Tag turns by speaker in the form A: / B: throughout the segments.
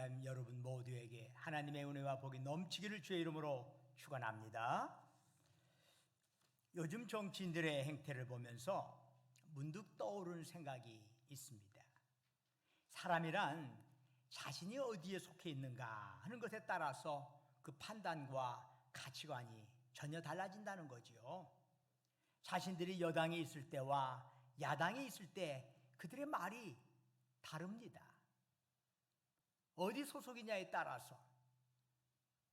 A: 예수님 여러분 모두에게 하나님의 은혜와 복이 넘치기를 주의 이름으로 축원합니다. 요즘 정치인들의 행태를 보면서 문득 떠오르는 생각이 있습니다. 사람이란 자신이 어디에 속해 있는가 하는 것에 따라서 그 판단과 가치관이 전혀 달라진다는 거지요. 자신들이 여당에 있을 때와 야당에 있을 때 그들의 말이 다릅니다. 어디 소속이냐에 따라서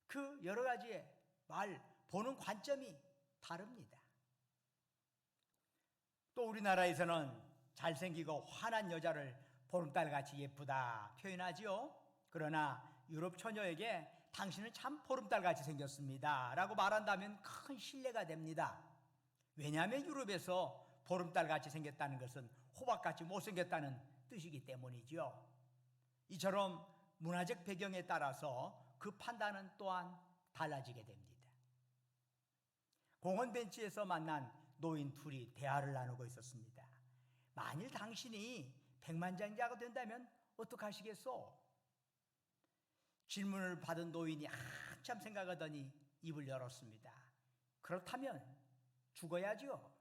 A: 그 여러 가지의 보는 관점이 다릅니다. 또 우리나라에서는 잘생기고 환한 여자를 보름달같이 예쁘다 표현하지요. 그러나 유럽 처녀에게 당신은 참 보름달같이 생겼습니다 라고 말한다면 큰 신뢰가 됩니다. 왜냐하면 유럽에서 보름달같이 생겼다는 것은 호박같이 못생겼다는 뜻이기 때문이죠. 이처럼 문화적 배경에 따라서 그 판단은 또한 달라지게 됩니다. 공원 벤치에서 만난 노인 둘이 대화를 나누고 있었습니다. 만일 당신이 백만장자가 된다면 어떡하시겠소? 질문을 받은 노인이 한참 생각하더니 입을 열었습니다. 그렇다면 죽어야죠.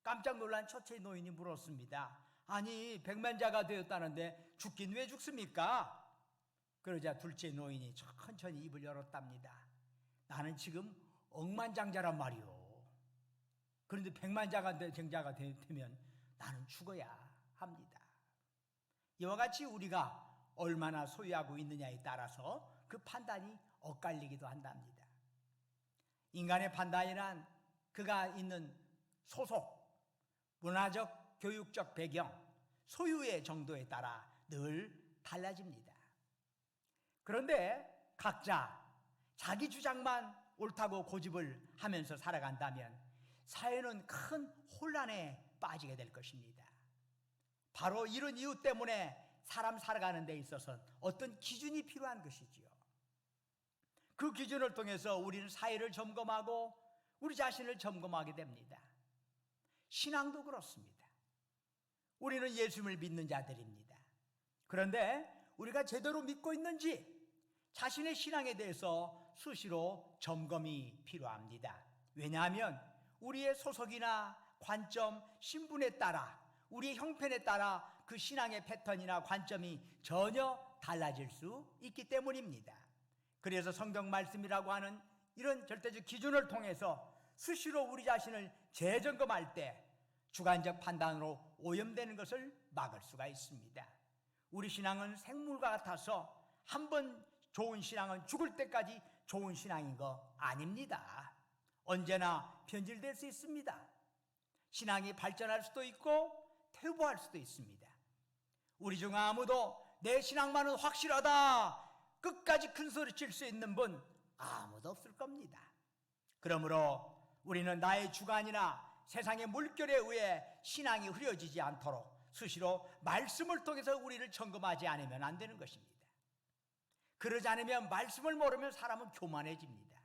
A: 깜짝 놀란 첫째 노인이 물었습니다. 아니, 백만자가 되었다는데 죽긴 왜 죽습니까? 그러자 둘째 노인이 천천히 입을 열었답니다. 나는 지금 억만장자란 말이오. 그런데 백만자가 되면 나는 죽어야 합니다. 이와 같이 우리가 얼마나 소유하고 있느냐에 따라서 그 판단이 엇갈리기도 한답니다. 인간의 판단이란 그가 있는 소속, 문화적, 교육적 배경, 소유의 정도에 따라 늘 달라집니다. 그런데 각자 자기 주장만 옳다고 고집을 하면서 살아간다면 사회는 큰 혼란에 빠지게 될 것입니다. 바로 이런 이유 때문에 사람 살아가는 데 있어서 어떤 기준이 필요한 것이지요. 그 기준을 통해서 우리는 사회를 점검하고 우리 자신을 점검하게 됩니다. 신앙도 그렇습니다. 우리는 예수님을 믿는 자들입니다. 그런데 우리가 제대로 믿고 있는지 자신의 신앙에 대해서 수시로 점검이 필요합니다. 왜냐하면 우리의 소속이나 관점, 신분에 따라 우리의 형편에 따라 그 신앙의 패턴이나 관점이 전혀 달라질 수 있기 때문입니다. 그래서 성경 말씀이라고 하는 이런 절대적 기준을 통해서 수시로 우리 자신을 재점검할 때 주관적 판단으로 오염되는 것을 막을 수가 있습니다. 우리 신앙은 생물과 같아서 한번 좋은 신앙은 죽을 때까지 좋은 신앙인 거 아닙니다. 언제나 변질될 수 있습니다. 신앙이 발전할 수도 있고 퇴보할 수도 있습니다. 우리 중 아무도 내 신앙만은 확실하다 끝까지 큰 소리 칠 수 있는 분 아무도 없을 겁니다. 그러므로 우리는 나의 주관이나 세상의 물결에 의해 신앙이 흐려지지 않도록 수시로 말씀을 통해서 우리를 점검하지 않으면 안 되는 것입니다. 그러지 않으면 말씀을 모르면 사람은 교만해집니다.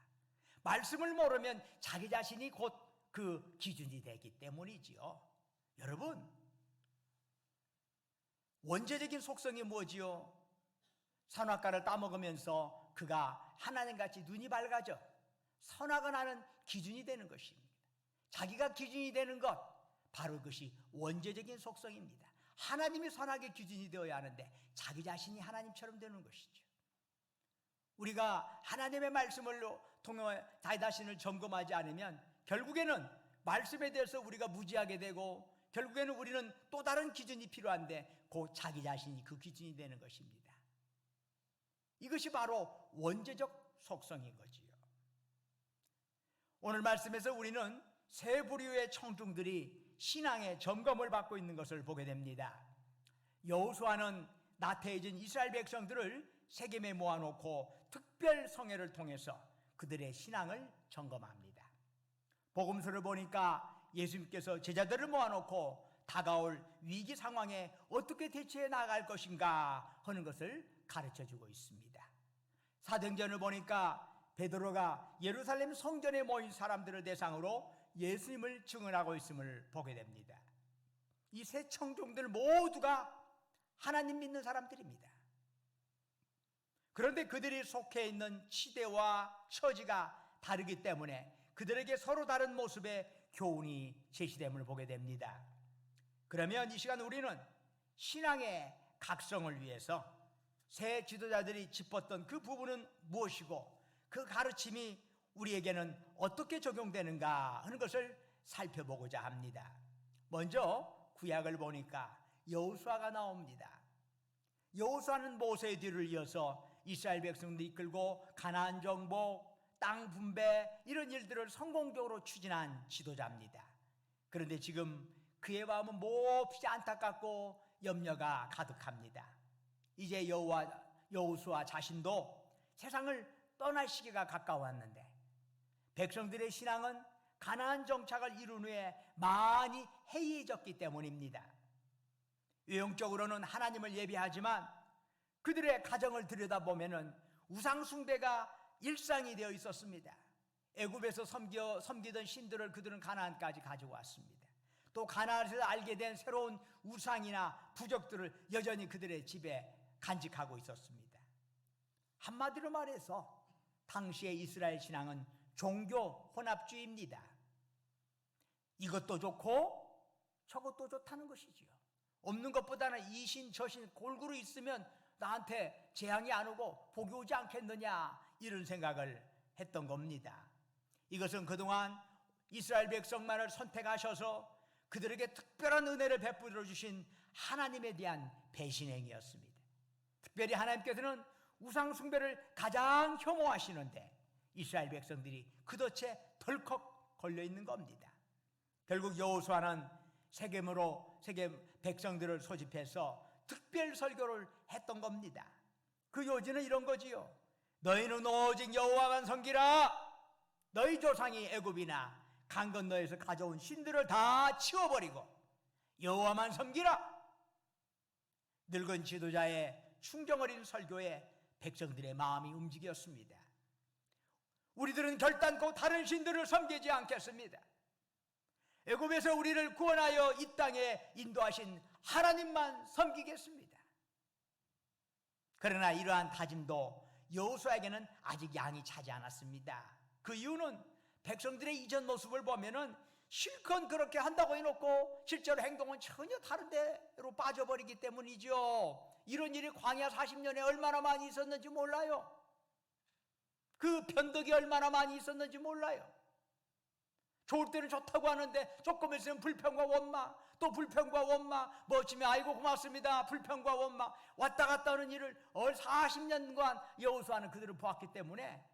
A: 말씀을 모르면 자기 자신이 곧 그 기준이 되기 때문이지요. 여러분, 원죄적인 속성이 뭐지요? 선악과를 따먹으면서 그가 하나님같이 눈이 밝아져 선악을 하는 기준이 되는 것입니다. 자기가 기준이 되는 것, 바로 그것이 원죄적인 속성입니다. 하나님이 선악의 기준이 되어야 하는데 자기 자신이 하나님처럼 되는 것이죠. 우리가 하나님의 말씀을 통해 자기 자신을 점검하지 않으면 결국에는 말씀에 대해서 우리가 무지하게 되고 결국에는 우리는 또 다른 기준이 필요한데 곧 자기 자신이 그 기준이 되는 것입니다. 이것이 바로 원죄적 속성인 거지요. 오늘 말씀에서 우리는 세 부류의 청중들이 신앙의 점검을 받고 있는 것을 보게 됩니다. 여호수아는 나태해진 이스라엘 백성들을 세겜에 모아놓고 특별 성회를 통해서 그들의 신앙을 점검합니다. 복음서를 보니까 예수님께서 제자들을 모아놓고 다가올 위기 상황에 어떻게 대처해 나갈 것인가 하는 것을 가르쳐주고 있습니다. 사도행전을 보니까 베드로가 예루살렘 성전에 모인 사람들을 대상으로 예수님을 증언하고 있음을 보게 됩니다. 이 세 청중들 모두가 하나님 믿는 사람들입니다. 그런데 그들이 속해 있는 시대와 처지가 다르기 때문에 그들에게 서로 다른 모습의 교훈이 제시됨을 보게 됩니다. 그러면 이 시간 우리는 신앙의 각성을 위해서 새 지도자들이 짚었던 그 부분은 무엇이고 그 가르침이 우리에게는 어떻게 적용되는가 하는 것을 살펴보고자 합니다. 먼저 구약을 보니까 여호수아가 나옵니다. 여호수아는 모세의 뒤를 이어서 이스라엘 백성들 이끌고 가나안 정복, 땅 분배 이런 일들을 성공적으로 추진한 지도자입니다. 그런데 지금 그의 마음은 몹시 안타깝고 염려가 가득합니다. 이제 여호수아 자신도 세상을 떠날 시기가 가까웠는데 백성들의 신앙은 가나안 정착을 이룬 후에 많이 해이해졌기 때문입니다. 외형적으로는 하나님을 예배하지만 그들의 가정을 들여다보면 우상 숭배가 일상이 되어 있었습니다. 애굽에서 섬기던 신들을 그들은 가나안까지 가지고 왔습니다. 또 가나안에서 알게 된 새로운 우상이나 부적들을 여전히 그들의 집에 간직하고 있었습니다. 한마디로 말해서 당시의 이스라엘 신앙은 종교 혼합주의입니다. 이것도 좋고 저것도 좋다는 것이지요. 없는 것보다는 이신 저신 골고루 있으면 나한테 재앙이 안 오고 복이 오지 않겠느냐 이런 생각을 했던 겁니다. 이것은 그동안 이스라엘 백성만을 선택하셔서 그들에게 특별한 은혜를 베풀어 주신 하나님에 대한 배신행위였습니다. 특별히 하나님께서는 우상 숭배를 가장 혐오하시는데 이스라엘 백성들이 그 덫에 덜컥 걸려 있는 겁니다. 결국 여호수아는 세겜 백성들을 소집해서 특별 설교를 했던 겁니다. 그 요지는 이런 거지요. 너희는 오직 여호와만 섬기라. 너희 조상이 애굽이나 강 건너에서 가져온 신들을 다 치워버리고 여호와만 섬기라. 늙은 지도자의 충정 어린 설교에 백성들의 마음이 움직였습니다. 우리들은 결단코 다른 신들을 섬기지 않겠습니다. 애굽에서 우리를 구원하여 이 땅에 인도하신 하나님만 섬기겠습니다. 그러나 이러한 다짐도 여호수아에게는 아직 양이 차지 않았습니다. 그 이유는 백성들의 이전 모습을 보면은 실컷 그렇게 한다고 해놓고 실제로 행동은 전혀 다른 데로 빠져버리기 때문이죠. 이런 일이 광야 40년에 얼마나 많이 있었는지 몰라요. 그 변덕이 얼마나 많이 있었는지 몰라요. 좋을 때는 좋다고 하는데 조금 있으면 불평과 원망, 또 불평과 원망, 멋지면 아이고 고맙습니다, 불평과 원망, 왔다 갔다 하는 일을 40년간 여호수아는 그들을 보았기 때문에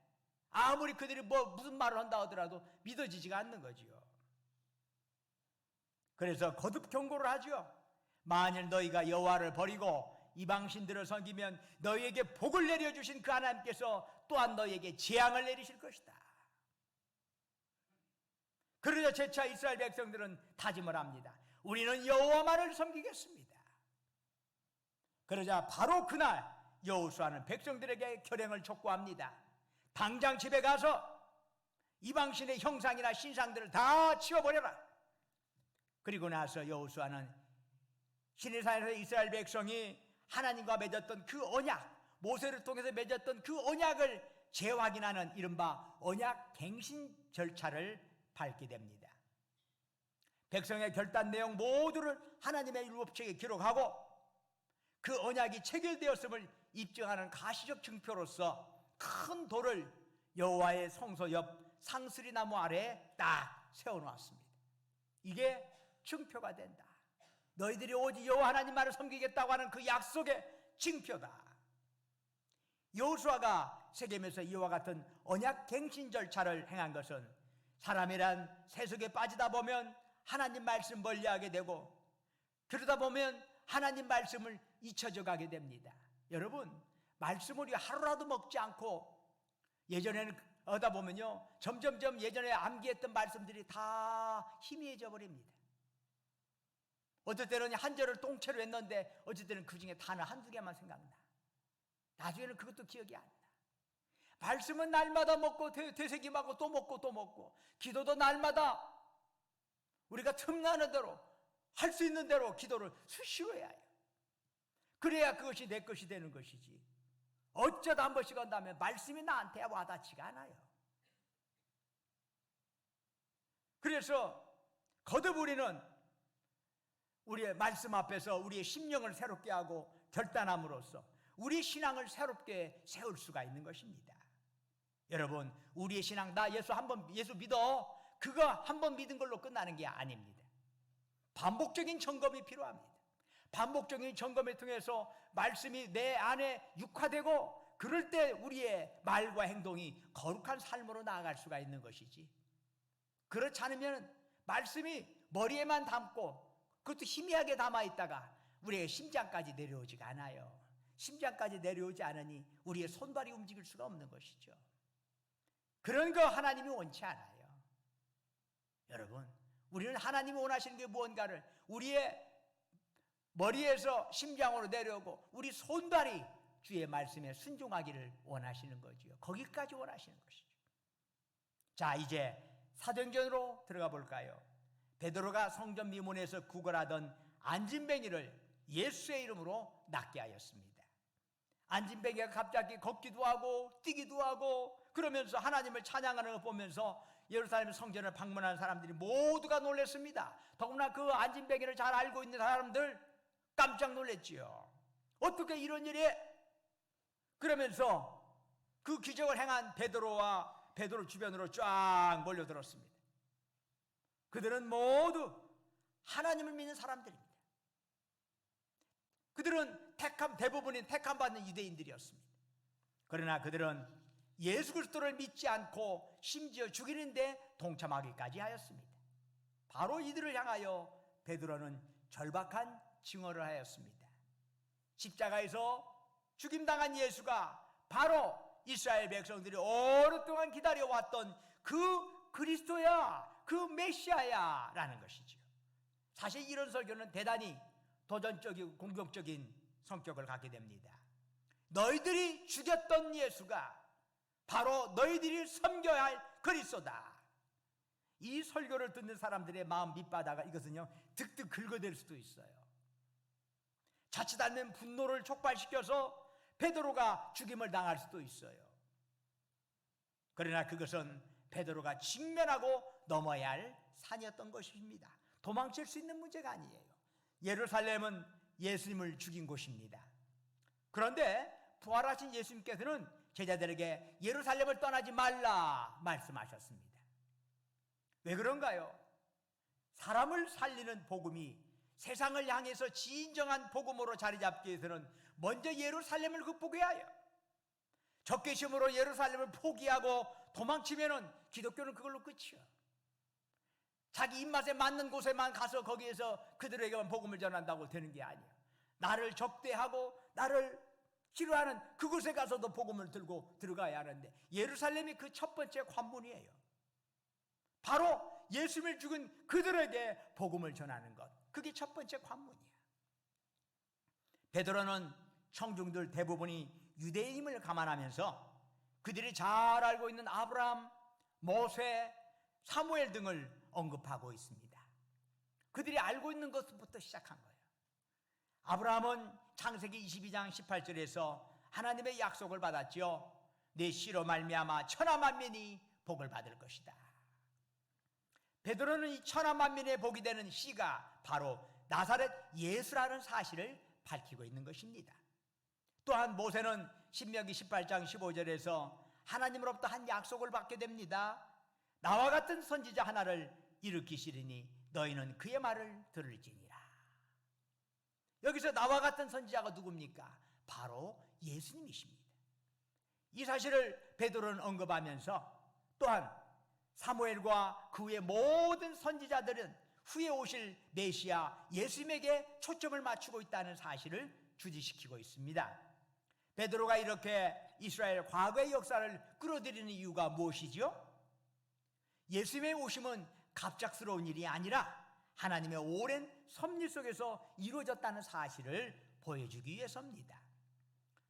A: 아무리 그들이 무슨 말을 한다 하더라도 믿어지지가 않는 거지요. 그래서 거듭 경고를 하죠. 만일 너희가 여호와를 버리고 이방신들을 섬기면 너희에게 복을 내려주신 그 하나님께서 또한 너희에게 재앙을 내리실 것이다. 그러자 재차 이스라엘 백성들은 다짐을 합니다. 우리는 여호와만을 섬기겠습니다. 그러자 바로 그날 여호수아는 백성들에게 결행을 촉구합니다. 당장 집에 가서 이방신의 형상이나 신상들을 다 치워버려라. 그리고 나서 여호수아는 시내산에서 이스라엘 백성이 하나님과 맺었던 그 언약, 모세를 통해서 맺었던 그 언약을 재확인하는 이른바 언약 갱신 절차를 밟게 됩니다. 백성의 결단 내용 모두를 하나님의 율법책에 기록하고 그 언약이 체결되었음을 입증하는 가시적 증표로서 큰 돌을 여호와의 성소 옆 상스리 나무 아래에 딱 세워놓았습니다. 이게 증표가 된다. 너희들이 오직 여호와 하나님만을 섬기겠다고 하는 그 약속의 증표다. 여호수아가 세겜에서 이와 같은 언약 갱신 절차를 행한 것은 사람이란 세속에 빠지다 보면 하나님 말씀 멀리하게 되고 그러다 보면 하나님 말씀을 잊혀져 가게 됩니다. 여러분, 말씀을 하루라도 먹지 않고 예전에는 하다 보면요 점점점 예전에 암기했던 말씀들이 다 희미해져 버립니다. 어떨 때는 한 절을 통째로 했는데 어쩔 때는 그 중에 단어 한두 개만 생각나. 나중에는 그것도 기억이 안 나. 말씀은 날마다 먹고 되새김하고 또 먹고 또 먹고 기도도 날마다 우리가 틈나는 대로 할 수 있는 대로 기도를 수시로 해야 해요. 그래야 그것이 내 것이 되는 것이지. 어쩌다 한 번씩 한다면 말씀이 나한테 와닿지가 않아요. 그래서 거듭 우리는 우리의 말씀 앞에서 우리의 심령을 새롭게 하고 결단함으로써 우리의 신앙을 새롭게 세울 수가 있는 것입니다. 여러분, 우리의 신앙, 나 예수 믿어, 그거 한 번 믿은 걸로 끝나는 게 아닙니다. 반복적인 점검이 필요합니다. 반복적인 점검을 통해서 말씀이 내 안에 육화되고, 그럴 때 우리의 말과 행동이 거룩한 삶으로 나아갈 수가 있는 것이지, 그렇지 않으면 말씀이 머리에만 담고 그것도 희미하게 담아있다가 우리의 심장까지 내려오지가 않아요. 심장까지 내려오지 않으니 우리의 손발이 움직일 수가 없는 것이죠. 그런 거 하나님이 원치 않아요. 여러분, 우리는 하나님이 원하시는 게 무언가를 우리의 머리에서 심장으로 내려오고 우리 손발이 주의 말씀에 순종하기를 원하시는 거지요. 거기까지 원하시는 것이죠. 자, 이제 사도행전으로 들어가 볼까요? 베드로가 성전 미문에서 구걸하던 안진뱅이를 예수의 이름으로 낫게 하였습니다. 안진뱅이가 갑자기 걷기도 하고 뛰기도 하고 그러면서 하나님을 찬양하는 걸 보면서 예루살렘 성전을 방문하는 사람들이 모두가 놀랐습니다. 더구나 그 안진뱅이를 잘 알고 있는 사람들 깜짝 놀랐지요. 어떻게 이런 일이? 그러면서 그 기적을 행한 베드로와 베드로 주변으로 쫙 몰려들었습니다. 그들은 모두 하나님을 믿는 사람들입니다. 그들은 대부분이 택함받는 유대인들이었습니다. 그러나 그들은 예수 그리스도를 믿지 않고 심지어 죽이는데 동참하기까지 하였습니다. 바로 이들을 향하여 베드로는 절박한 증언을 하였습니다. 십자가에서 죽임당한 예수가 바로 이스라엘 백성들이 오랫동안 기다려왔던 그 그리스도야, 그 메시아야 라는 것이죠. 사실 이런 설교는 대단히 도전적이고 공격적인 성격을 갖게 됩니다. 너희들이 죽였던 예수가 바로 너희들이 섬겨야 할 그리스도다. 이 설교를 듣는 사람들의 마음 밑바다가 이것은요 득득 긁어댈 수도 있어요. 자칫 않으면 분노를 촉발시켜서 베드로가 죽임을 당할 수도 있어요. 그러나 그것은 베드로가 직면하고 넘어야 할 산이었던 것입니다. 도망칠 수 있는 문제가 아니에요. 예루살렘은 예수님을 죽인 곳입니다. 그런데 부활하신 예수님께서는 제자들에게 예루살렘을 떠나지 말라 말씀하셨습니다. 왜 그런가요? 사람을 살리는 복음이 세상을 향해서 진정한 복음으로 자리 잡기 위해서는 먼저 예루살렘을 극복해야 해요. 적개심으로 예루살렘을 포기하고 도망치면은 기독교는 그걸로 끝이야. 자기 입맛에 맞는 곳에만 가서 거기에서 그들에게만 복음을 전한다고 되는 게 아니야. 나를 적대하고 나를 싫어하는 그곳에 가서도 복음을 들고 들어가야 하는데 예루살렘이 그 첫 번째 관문이에요. 바로 예수님을 죽은 그들에게 복음을 전하는 것, 그게 첫 번째 관문이야. 베드로는 청중들 대부분이 유대인임을 감안하면서 그들이 잘 알고 있는 아브라함, 모세, 사무엘 등을 언급하고 있습니다. 그들이 알고 있는 것부터 시작한 거예요. 아브라함은 창세기 22장 18절에서 하나님의 약속을 받았지요. 내 씨로 말미암아 천하 만민이 복을 받을 것이다. 베드로는 이 천하 만민의 복이 되는 씨가 바로 나사렛 예수라는 사실을 밝히고 있는 것입니다. 또한 모세는 신명기 18장 15절에서 하나님으로부터 한 약속을 받게 됩니다. 나와 같은 선지자 하나를 일으키시리니 너희는 그의 말을 들을지니라. 여기서 나와 같은 선지자가 누굽니까? 바로 예수님이십니다. 이 사실을 베드로는 언급하면서 또한 사무엘과 그 후의 모든 선지자들은 후에 오실 메시아 예수님에게 초점을 맞추고 있다는 사실을 주지시키고 있습니다. 베드로가 이렇게 이스라엘 과거의 역사를 끌어들이는 이유가 무엇이죠? 예수님의 오심은 갑작스러운 일이 아니라 하나님의 오랜 섭리 속에서 이루어졌다는 사실을 보여주기 위해서입니다.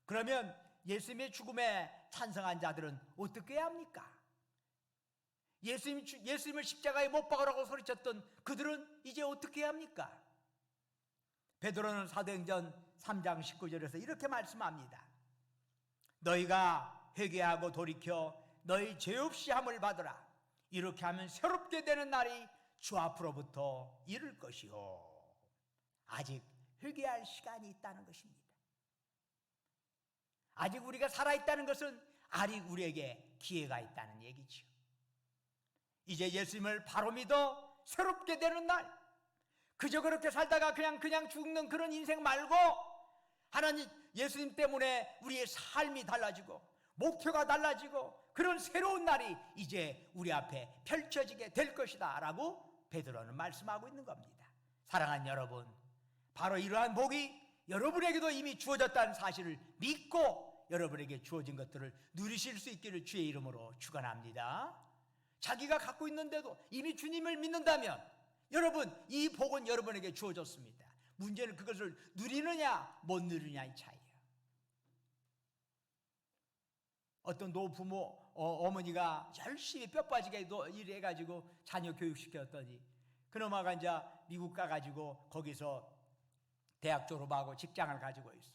A: 그러면 예수님의 죽음에 찬성한 자들은 어떻게 해야 합니까? 예수님을 십자가에 못 박으라고 소리쳤던 그들은 이제 어떻게 해야 합니까? 베드로는 사도행전 3장 19절에서 이렇게 말씀합니다. 너희가 회개하고 돌이켜 너희 죄 없이 함을 받으라. 이렇게 하면 새롭게 되는 날이 주 앞으로부터 이를 것이요. 아직 회개할 시간이 있다는 것입니다. 아직 우리가 살아있다는 것은 아직 우리에게 기회가 있다는 얘기죠. 이제 예수님을 바로 믿어 새롭게 되는 날, 그저 그렇게 살다가 그냥 죽는 그런 인생 말고 하나님 예수님 때문에 우리의 삶이 달라지고 목표가 달라지고 그런 새로운 날이 이제 우리 앞에 펼쳐지게 될 것이다 라고 베드로는 말씀하고 있는 겁니다. 사랑하는 여러분, 바로 이러한 복이 여러분에게도 이미 주어졌다는 사실을 믿고 여러분에게 주어진 것들을 누리실 수 있기를 주의 이름으로 축원합니다. 자기가 갖고 있는데도 이미 주님을 믿는다면 여러분, 이 복은 여러분에게 주어졌습니다. 문제는 그것을 누리느냐 못 누리느냐의 차이예요. 어떤 노부모 어머니가 열심히 뼈 빠지게 일해가지고 자녀 교육시켰더니 그놈아가 이제 미국 가가지고 거기서 대학 졸업하고 직장을 가지고 있어.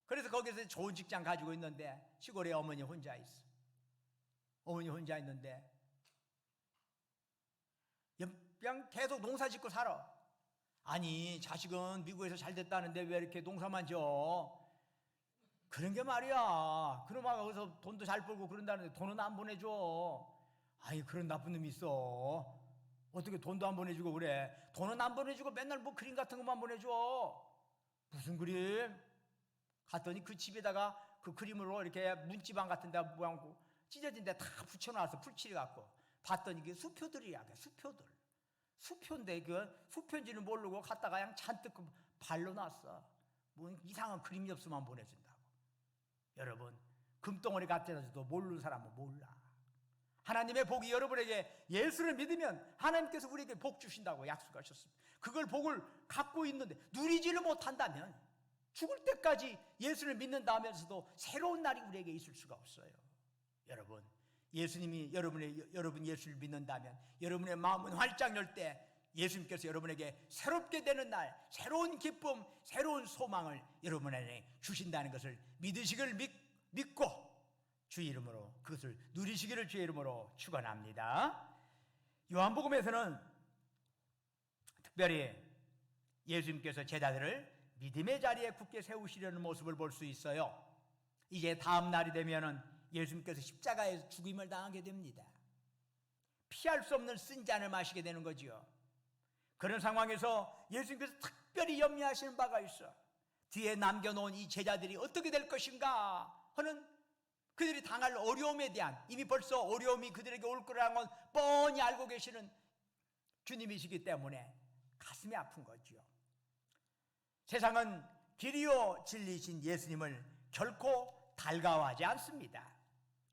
A: 그래서 거기서 좋은 직장 가지고 있는데 시골에 어머니 혼자 있어. 어머니 혼자 있는데 그냥 계속 농사 짓고 살아. 아니 자식은 미국에서 잘 됐다는데 왜 이렇게 농사만 져? 그런 게 말이야. 그놈아가 거기서 돈도 잘 벌고 그런다는데 돈은 안 보내줘. 아니 그런 나쁜 놈이 있어. 어떻게 돈도 안 보내주고 그래? 돈은 안 보내주고 맨날 뭐 그림 같은 것만 보내줘. 무슨 그림? 갔더니 그 집에다가 그 그림으로 이렇게 문지방 같은 데 모양 찢어진 데 다 붙여놨어. 풀칠이 갖고. 봤더니 그게 수표들이야. 수표들. 수표인데 그 수표인지는 모르고 갔다가 그냥 잔뜩 발로 놨어. 뭐 이상한 그림 엽서만 보내준다고. 여러분, 금덩어리 갖다 줘도 모르는 사람은 몰라. 하나님의 복이 여러분에게 예수를 믿으면 하나님께서 우리에게 복 주신다고 약속하셨습니다. 그걸 복을 갖고 있는데 누리지를 못한다면 죽을 때까지 예수를 믿는다면서도 새로운 날이 우리에게 있을 수가 없어요. 여러분, 예수님이 여러분 예수를 믿는다면 여러분의 마음은 활짝 열 때 예수님께서 여러분에게 새롭게 되는 날, 새로운 기쁨, 새로운 소망을 여러분에게 주신다는 것을 믿으시기를 믿고 주 이름으로 그것을 누리시기를 주의 이름으로 축원합니다. 요한복음에서는 특별히 예수님께서 제자들을 믿음의 자리에 굳게 세우시려는 모습을 볼 수 있어요. 이제 다음 날이 되면은 예수님께서 십자가에서 죽임을 당하게 됩니다. 피할 수 없는 쓴 잔을 마시게 되는 거지요. 그런 상황에서 예수님께서 특별히 염려하시는 바가 있어. 뒤에 남겨놓은 이 제자들이 어떻게 될 것인가 하는 그들이 당할 어려움에 대한, 이미 벌써 어려움이 그들에게 올 거라는 건 뻔히 알고 계시는 주님이시기 때문에 가슴이 아픈 거지요. 세상은 길이요 진리신 예수님을 결코 달가워하지 않습니다.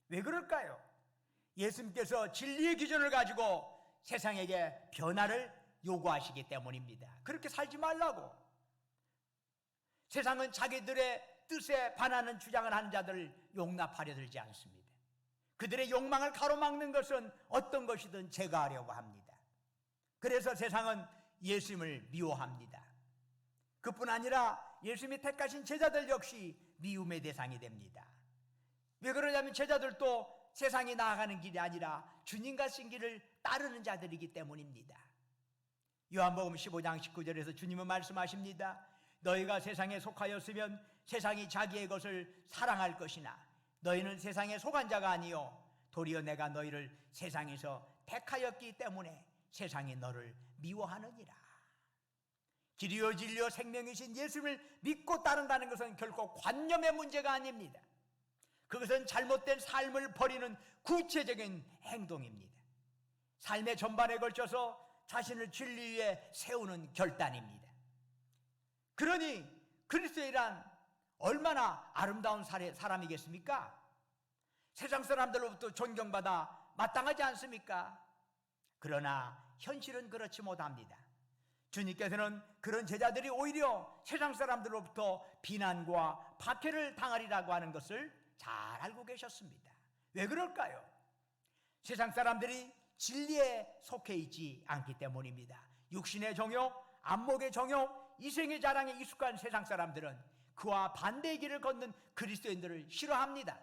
A: 왜 그럴까요? 예수님께서 진리의 기준을 가지고 세상에게 변화를 요구하시기 때문입니다. 그렇게 살지 말라고. 세상은 자기들의 뜻에 반하는 주장을 하는 자들을 용납하려 들지 않습니다. 그들의 욕망을 가로막는 것은 어떤 것이든 제거하려고 합니다. 그래서 세상은 예수님을 미워합니다. 그뿐 아니라 예수님이 택하신 제자들 역시 미움의 대상이 됩니다. 왜 그러냐면 제자들도 세상이 나아가는 길이 아니라 주님 가신 길을 따르는 자들이기 때문입니다. 요한복음 15장 19절에서 주님은 말씀하십니다. 너희가 세상에 속하였으면 세상이 자기의 것을 사랑할 것이나 너희는 세상에 속한 자가 아니요 도리어 내가 너희를 세상에서 택하였기 때문에 세상이 너를 미워하느니라. 길이요 진리요 생명이신 예수를 믿고 따른다는 것은 결코 관념의 문제가 아닙니다. 그것은 잘못된 삶을 버리는 구체적인 행동입니다. 삶의 전반에 걸쳐서 자신을 진리 위에 세우는 결단입니다. 그러니 그리스도인이란 얼마나 아름다운 사람이겠습니까? 세상 사람들로부터 존경받아 마땅하지 않습니까? 그러나 현실은 그렇지 못합니다. 주님께서는 그런 제자들이 오히려 세상 사람들로부터 비난과 박해를 당하리라고 하는 것을 잘 알고 계셨습니다. 왜 그럴까요? 세상 사람들이 진리에 속해 있지 않기 때문입니다. 육신의 정욕, 안목의 정욕, 이생의 자랑에 익숙한 세상 사람들은 그와 반대의 길을 걷는 그리스도인들을 싫어합니다.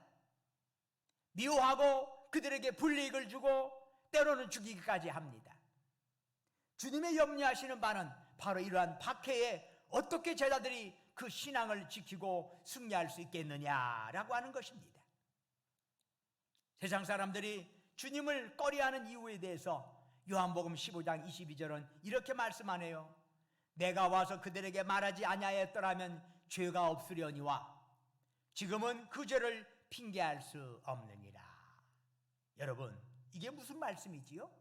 A: 미워하고 그들에게 불이익을 주고 때로는 죽이기까지 합니다. 주님의 염려하시는 바는 바로 이러한 박해에 어떻게 제자들이 그 신앙을 지키고 승리할 수 있겠느냐라고 하는 것입니다. 세상 사람들이 주님을 꺼려하는 이유에 대해서 요한복음 15장 22절은 이렇게 말씀하네요. 내가 와서 그들에게 말하지 아니하였더라면 죄가 없으려니와 지금은 그 죄를 핑계할 수 없느니라. 여러분, 이게 무슨 말씀이지요?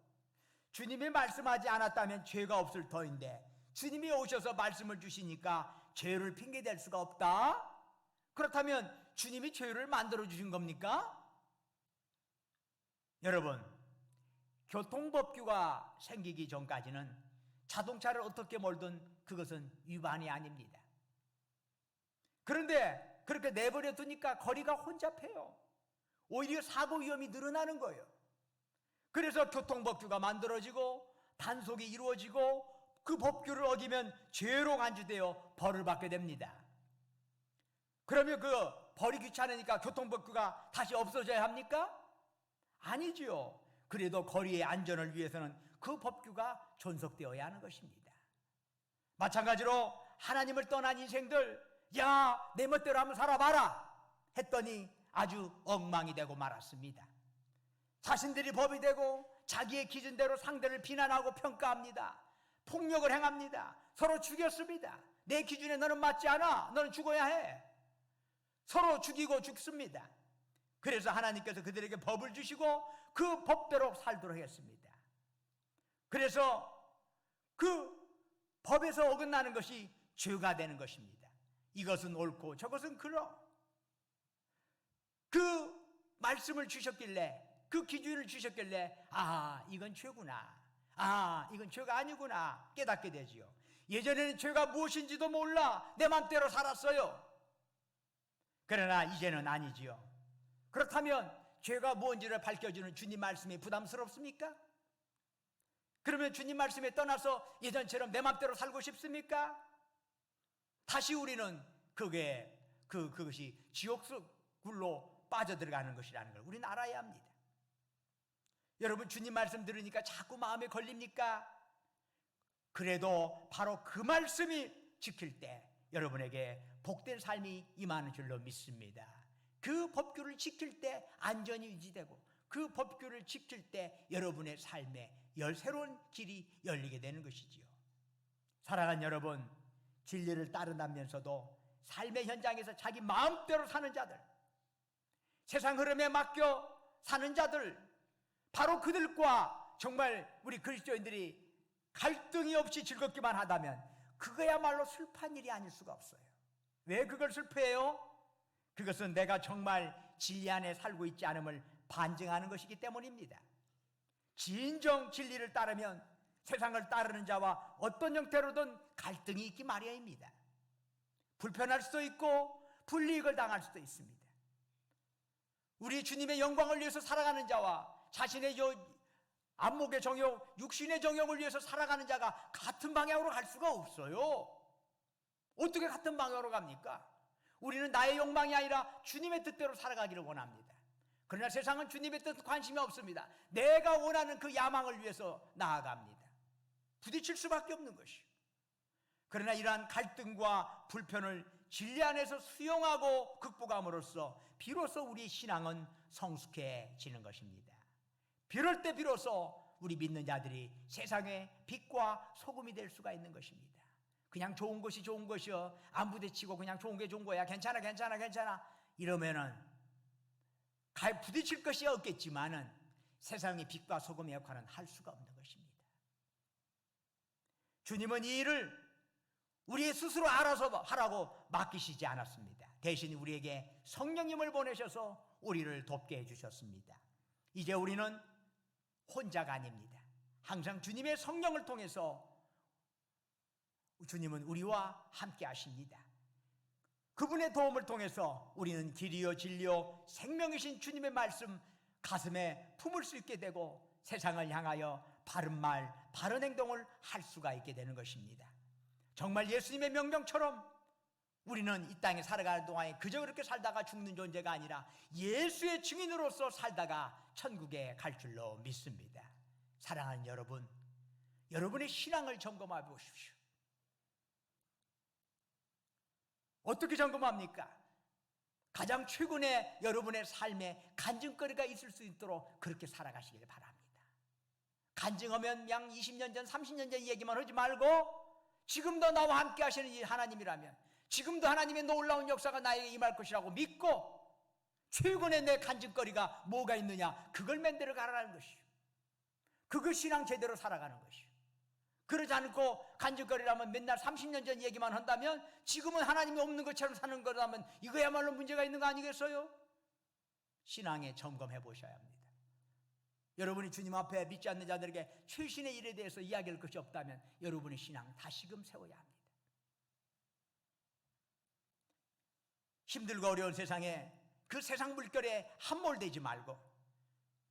A: 주님이 말씀하지 않았다면 죄가 없을 터인데 주님이 오셔서 말씀을 주시니까 죄를 핑계댈 수가 없다? 그렇다면 주님이 죄를 만들어 주신 겁니까? 여러분, 교통법규가 생기기 전까지는 자동차를 어떻게 몰든 그것은 위반이 아닙니다. 그런데 그렇게 내버려 두니까 거리가 혼잡해요. 오히려 사고 위험이 늘어나는 거예요. 그래서 교통법규가 만들어지고 단속이 이루어지고 그 법규를 어기면 죄로 간주되어 벌을 받게 됩니다. 그러면 그 벌이 귀찮으니까 교통법규가 다시 없어져야 합니까? 아니지요. 그래도 거리의 안전을 위해서는 그 법규가 존속되어야 하는 것입니다. 마찬가지로 하나님을 떠난 인생들, 야, 내 멋대로 한번 살아봐라 했더니 아주 엉망이 되고 말았습니다. 자신들이 법이 되고 자기의 기준대로 상대를 비난하고 평가합니다. 폭력을 행합니다. 서로 죽였습니다. 내 기준에 너는 맞지 않아. 너는 죽어야 해. 서로 죽이고 죽습니다. 그래서 하나님께서 그들에게 법을 주시고 그 법대로 살도록 했습니다. 그래서 그 법에서 어긋나는 것이 죄가 되는 것입니다. 이것은 옳고 저것은 그러. 그 말씀을 주셨길래, 그 기준을 주셨길래 이건 죄구나, 이건 죄가 아니구나 깨닫게 되지요. 예전에는 죄가 무엇인지도 몰라 내 맘대로 살았어요. 그러나 이제는 아니지요. 그렇다면 죄가 무엇인지를 밝혀주는 주님 말씀이 부담스럽습니까? 그러면 주님 말씀에 떠나서 예전처럼 내 맘대로 살고 싶습니까? 다시 우리는 그것이 지옥굴로 빠져들어가는 것이라는 걸 우리는 알아야 합니다. 여러분, 주님 말씀 들으니까 자꾸 마음에 걸립니까? 그래도 바로 그 말씀이 지킬 때 여러분에게 복된 삶이 임하는 줄로 믿습니다. 그 법규를 지킬 때 안전이 유지되고 그 법규를 지킬 때 여러분의 삶에 새로운 길이 열리게 되는 것이지요. 사랑하는 여러분, 진리를 따른다면서도 삶의 현장에서 자기 마음대로 사는 자들, 세상 흐름에 맡겨 사는 자들, 바로 그들과 정말 우리 그리스도인들이 갈등이 없이 즐겁기만 하다면 그거야말로 슬픈 일이 아닐 수가 없어요. 왜 그걸 슬퍼해요? 그것은 내가 정말 진리 안에 살고 있지 않음을 반증하는 것이기 때문입니다. 진정 진리를 따르면 세상을 따르는 자와 어떤 형태로든 갈등이 있기 마련입니다. 불편할 수도 있고 불이익을 당할 수도 있습니다. 우리 주님의 영광을 위해서 살아가는 자와 자신의 안목의 정욕, 육신의 정욕을 위해서 살아가는 자가 같은 방향으로 갈 수가 없어요. 어떻게 같은 방향으로 갑니까? 우리는 나의 욕망이 아니라 주님의 뜻대로 살아가기를 원합니다. 그러나 세상은 주님의 뜻 관심이 없습니다. 내가 원하는 그 야망을 위해서 나아갑니다. 부딪힐 수밖에 없는 것이요. 그러나 이러한 갈등과 불편을 진리 안에서 수용하고 극복함으로써 비로소 우리의 신앙은 성숙해지는 것입니다. 비럴 때 비로소 우리 믿는 자들이 세상의 빛과 소금이 될 수가 있는 것입니다. 그냥 좋은 것이 좋은 것이요, 안 부딪히고 그냥 좋은 게 좋은 거야, 괜찮아 이러면은 부딪힐 것이 없겠지만은 세상의 빛과 소금의 역할은 할 수가 없는 것입니다. 주님은 이 일을 우리의 스스로 알아서 하라고 맡기시지 않았습니다. 대신 우리에게 성령님을 보내셔서 우리를 돕게 해주셨습니다. 이제 우리는 혼자가 아닙니다. 항상 주님의 성령을 통해서 주님은 우리와 함께 하십니다. 그분의 도움을 통해서 우리는 길이요 진리요 생명이신 주님의 말씀 가슴에 품을 수 있게 되고 세상을 향하여 바른 말, 바른 행동을 할 수가 있게 되는 것입니다. 정말 예수님의 명령처럼 우리는 이 땅에 살아가는 동안에 그저 그렇게 살다가 죽는 존재가 아니라 예수의 증인으로서 살다가 천국에 갈 줄로 믿습니다. 사랑하는 여러분, 여러분의 신앙을 점검해 보십시오. 어떻게 점검합니까? 가장 최근의 여러분의 삶에 간증거리가 있을 수 있도록 그렇게 살아가시길 바랍니다. 간증하면 양 20년 전, 30년 전 얘기만 하지 말고 지금도 나와 함께 하시는 이 하나님이라면, 지금도 하나님의 놀라운 역사가 나에게 임할 것이라고 믿고 최근에 내 간증거리가 뭐가 있느냐, 그걸 만들어 가라는 것이요. 그걸 신앙 제대로 살아가는 것이요. 그러지 않고 간증거리라면 맨날 30년 전 얘기만 한다면, 지금은 하나님이 없는 것처럼 사는 거라면 이거야말로 문제가 있는 거 아니겠어요? 신앙에 점검해 보셔야 합니다. 여러분이 주님 앞에 믿지 않는 자들에게 최신의 일에 대해서 이야기할 것이 없다면 여러분의 신앙 다시금 세워야 합니다. 힘들고 어려운 세상에 그 세상 물결에 함몰되지 말고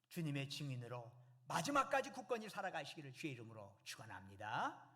A: 주님의 증인으로 마지막까지 굳건히 살아가시기를 주의 이름으로 축원합니다.